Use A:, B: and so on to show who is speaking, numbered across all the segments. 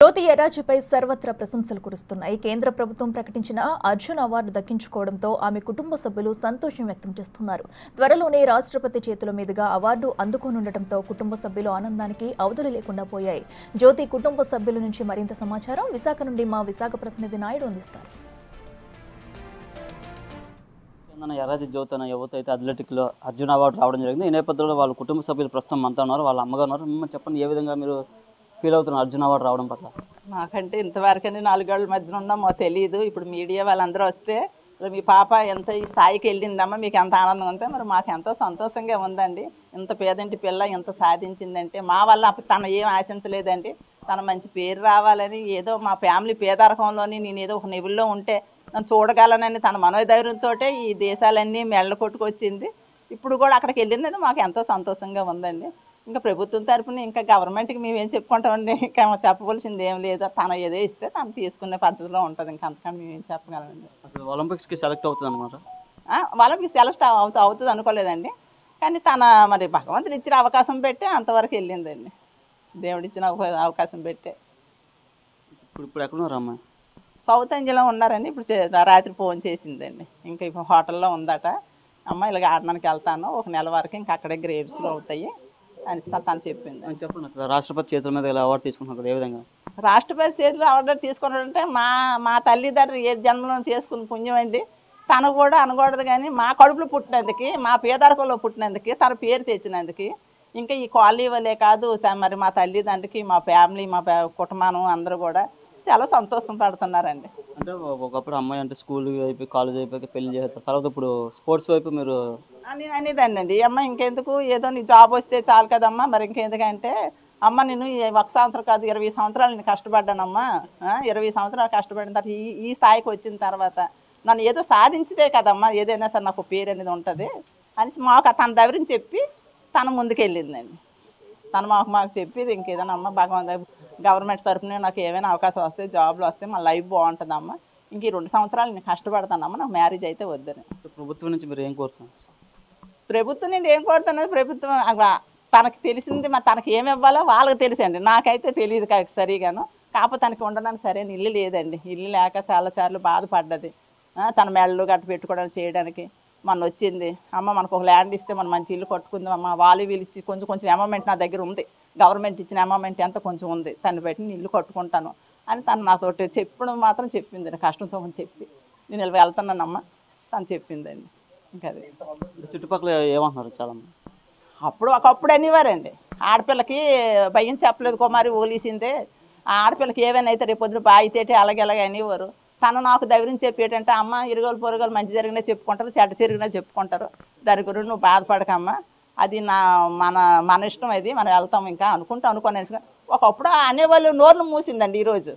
A: జ్యోతి ఎరాజీపై సర్వత్రా ప్రశంసలు కురుస్తున్నాయి. కేంద్ర ప్రభుత్వం ప్రకటించిన అర్జున్ అవార్డు దక్కించుకోవడంతో ఆమె కుటుంబ సభ్యులు సంతోషం వ్యక్తం చేస్తున్నారు. త్వరలోనే రాష్ట్రపతి చేతుల మీదుగా అవార్డు అందుకోనుండటంతో కుటుంబ సభ్యులు ఆనందానికి అవధులు లేకుండా పోయాయి. జ్యోతి కుటుంబ సభ్యుల నుంచి మరింత సమాచారం విశాఖ నుండి మా విశాఖ ప్రతినిధి నాయుడు అందిస్తారు.
B: ఎర్రాజీ జ్యోతి అనే యువత అయితే అథ్లెటిక్లో అర్జున్ అవార్డు రావడం జరిగింది. ఈ నేపథ్యంలో వాళ్ళ కుటుంబ సభ్యులు ప్రస్తుతం అంతా ఉన్నారు, వాళ్ళ అమ్మగా ఉన్నారు. మిమ్మల్ని చెప్పండి, ఏ విధంగా మీరు ఫీల్ అవుతున్నారు అర్జున్ అవార్డు రావడం పట్ల?
C: మాకంటే ఇంతవరకనే 4 ఏళ్ల మధ్యన ఉన్నామో తెలియదు. ఇప్పుడు మీడియా వాళ్ళందరూ వస్తే మీ పాప ఎంత ఈ స్థాయికి వెళ్ళిందమ్మా, మీకు ఎంత ఆనందంగా ఉంటే మరి మాకు ఎంతో సంతోషంగా ఉందండి. ఇంత పేదంటి పిల్ల ఇంత సాధించిందంటే మా వల్ల తను ఏం ఆశించలేదండి. తన మంచి పేరు రావాలని, ఏదో మా ఫ్యామిలీ పేదరికంలోని నేను ఏదో ఒక లెవెల్లో ఉంటే నన్ను చూడగలనని తన మనోధైర్యంతో ఈ దేశాలన్నీ మెళ్ళ కొట్టుకొచ్చింది. ఇప్పుడు కూడా అక్కడికి వెళ్ళిందని మాకు ఎంతో సంతోషంగా ఉందండి. ఇంకా ప్రభుత్వం తరఫున ఇంకా గవర్నమెంట్కి మేమేం చెప్పుకుంటామండి, ఇంకా చెప్పవలసింది ఏం లేదు. తన ఏదో ఇస్తే తను తీసుకునే పద్ధతిలో ఉంటుంది. ఇంకా అంతకని మేమేం చెప్పగలమండి.
B: అసలు ఒలింపిక్స్కి సెలెక్ట్ అవుతుంది అనమాట?
C: వాళ్ళకి సెలెక్ట్ అవుతుంది అనుకోలేదండి. కానీ తన మరి భగవంతుడు ఇచ్చిన అవకాశం పెట్టి అంతవరకు వెళ్ళిందండి. దేవుడిచ్చిన అవకాశం పెట్టే.
B: ఇప్పుడు ఎక్కడున్నారు అమ్మాయి?
C: సౌత్ ఇండియాలో ఉన్నారండి. ఇప్పుడు రాత్రి ఫోన్ చేసిందండి, ఇంకా ఇప్పుడు హోటల్లో ఉందట. అమ్మ ఇలాగ ఆడడానికి వెళ్తాను, ఒక నెల వరకు ఇంకా అక్కడే గ్రేవ్స్లో అవుతాయి అని తను చెప్పింది.
B: చెప్పండి, అసలు రాష్ట్రపతి చేతుల మీద ఇలా అవార్డు తీసుకుంటున్నారు, ఏ విధంగా?
C: రాష్ట్రపతి చేతులు ఆర్డర్ తీసుకున్నాడంటే మా తల్లిదండ్రులు ఏ జన్మలో చేసుకున్న పుణ్యం అండి. తను కూడా అనకూడదు, కానీ మా కడుపులో పుట్టినందుకు, మా పేదరికంలో పుట్టినందుకు, తన పేరు తెచ్చినందుకు, ఇంకా ఈ కాలనీ వాళ్ళే కాదు మరి మా తల్లిదండ్రులకి, మా ఫ్యామిలీ, మా కుటుంబం అందరూ కూడా చాలా సంతోషం పడుతున్నారండి.
B: అంటే ఒకప్పుడు అమ్మాయి అంటే స్కూల్ వైపు, కాలేజ్ వైపు పెళ్లి చేస్తారు, తర్వాత ఇప్పుడు స్పోర్ట్స్ వైపు మీరు
C: నేను అనేదాన్ని అండి, అమ్మ ఇంకెందుకు, ఏదో నీ జాబ్ వస్తే చాలు కదమ్మా, మరి ఇంకెందుకంటే అమ్మ నేను 1 సంవత్సరం కాదు 20 సంవత్సరాలు నేను కష్టపడ్డానమ్మా. 20 సంవత్సరాలు కష్టపడిన తర్వాత ఈ స్థాయికి వచ్చిన తర్వాత నన్ను ఏదో సాధించితే కదమ్మా ఏదైనా సరే నాకు పేరు అనేది ఉంటుంది అని మాకు తన దగ్గర చెప్పి తన ముందుకెళ్ళిందండి. తను మాకు చెప్పేది ఇంకేదైనా అమ్మ గవర్నమెంట్ తరఫున నాకు ఏమైనా అవకాశం వస్తే, జాబ్లు వస్తే మా లైఫ్ బాగుంటుందమ్మా, ఇంక ఈ 2 సంవత్సరాలు నేను కష్టపడతానమ్మా, నాకు మ్యారేజ్ అయితే వద్దని.
B: ప్రభుత్వం నుంచి మీరు ఏం కోరుతున్నారు?
C: ప్రభుత్వం నేను ఏం కోరుతున్నది, ప్రభుత్వం తనకు తెలిసింది, మరి తనకి ఏమి ఇవ్వాలో వాళ్ళకి తెలుసండి, నాకైతే తెలియదు సరిగాను. కాకపోతే తనకి ఉండడానికి సరైన ఇల్లు లేదండి. ఇల్లు లేక చాలాసార్లు బాధపడ్డది. తన మెడలు గట్ట పెట్టుకోవడానికి చేయడానికి మొన్న వచ్చింది, అమ్మ మనకు ఒక ల్యాండ్ ఇస్తే మనం మంచి ఇల్లు కట్టుకుందాం అమ్మ, వాళ్ళు వీళ్ళు ఇచ్చి కొంచెం అమౌంట్ నా దగ్గర ఉంది, గవర్నమెంట్ ఇచ్చిన అమౌంట్ ఎంత కొంచెం ఉంది, తను పెట్టి నేను ఇల్లు కట్టుకుంటాను అని తను నాతో చెప్పడం మాత్రం చెప్పింది. కష్టం సోమని చెప్పి నేను ఇలా వెళ్తున్నానమ్మ తను చెప్పిందండి. ఇంకా అది
B: చుట్టుపక్కల ఏమంటున్నారు చాలామంది?
C: ఒకప్పుడు అనేవారండి, ఆడపిల్లకి భయం చెప్పలేదు కుమారి ఓలీసిందే, ఆ ఆడపిల్లకి ఏవైనా అయితే రేపు పొద్దున బాయితేటి అలాగే అనేవారు. తను నాకు ధైర్యం చెప్పేటంటే, అమ్మ ఇరుగోలు పొరుగోలు మంచి జరిగినా చెప్పుకుంటారు, చెడ్డ జరిగినా చెప్పుకుంటారు, దాని గురించి నువ్వు బాధపడకమ్మా, అది మన ఇష్టం, అది మనం వెళ్తాం ఇంకా అనుకోని. ఒకప్పుడు అనేవాళ్ళు నోర్లు మూసిందండి. ఈరోజు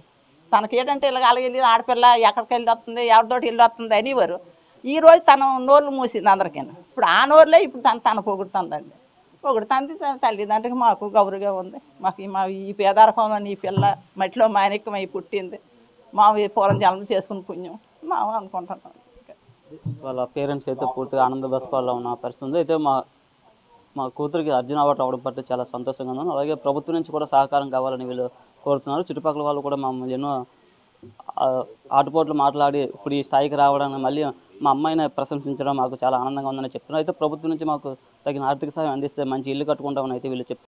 C: తనకి ఏంటంటే ఇలా అలాగే వెళ్ళి ఆడపిల్ల ఎక్కడికి వెళ్ళి వస్తుంది, ఎవరితోటి వెళ్ళి వస్తుంది అనేవారు. ఈరోజు తను నోర్లు మూసింది అందరికీ. ఇప్పుడు ఆ నోర్లే ఇప్పుడు తను పొగుడుతుందండి. పొగుడుతుంది. తల్లిదండ్రులకి మాకు గౌరవంగా ఉంది. మా ఈ పేదరికంలో ఈ పిల్ల మట్టిలో మాణిక్యమై పుట్టింది, మా పూర్వం జన్మ చేసుకుని పుణ్యం మా అనుకుంటున్నాం.
B: వాళ్ళ పేరెంట్స్ అయితే పూర్తిగా ఆనంద బస్పాల్లో ఉన్న పరిస్థితి ఉంది. అయితే మా కూతురికి అర్జున్ అవార్డు రావడం పట్ల చాలా సంతోషంగా ఉన్నాను. అలాగే ప్రభుత్వం నుంచి కూడా సహకారం కావాలని వీళ్ళు కోరుతున్నారు. చుట్టుపక్కల వాళ్ళు కూడా మమ్మల్ని ఎన్నో ఆటుపోట్లు మాట్లాడి ఇప్పుడు ఈ స్థాయికి రావడానికి మళ్ళీ మా అమ్మాయిని ప్రశంసించడం మాకు చాలా ఆనందంగా ఉందని చెప్తున్నారు. అయితే ప్రభుత్వం నుంచి మాకు తగిన ఆర్థిక సహాయం అందిస్తే మంచి ఇల్లు కట్టుకుంటామని అయితే వీళ్ళు చెప్తున్నారు.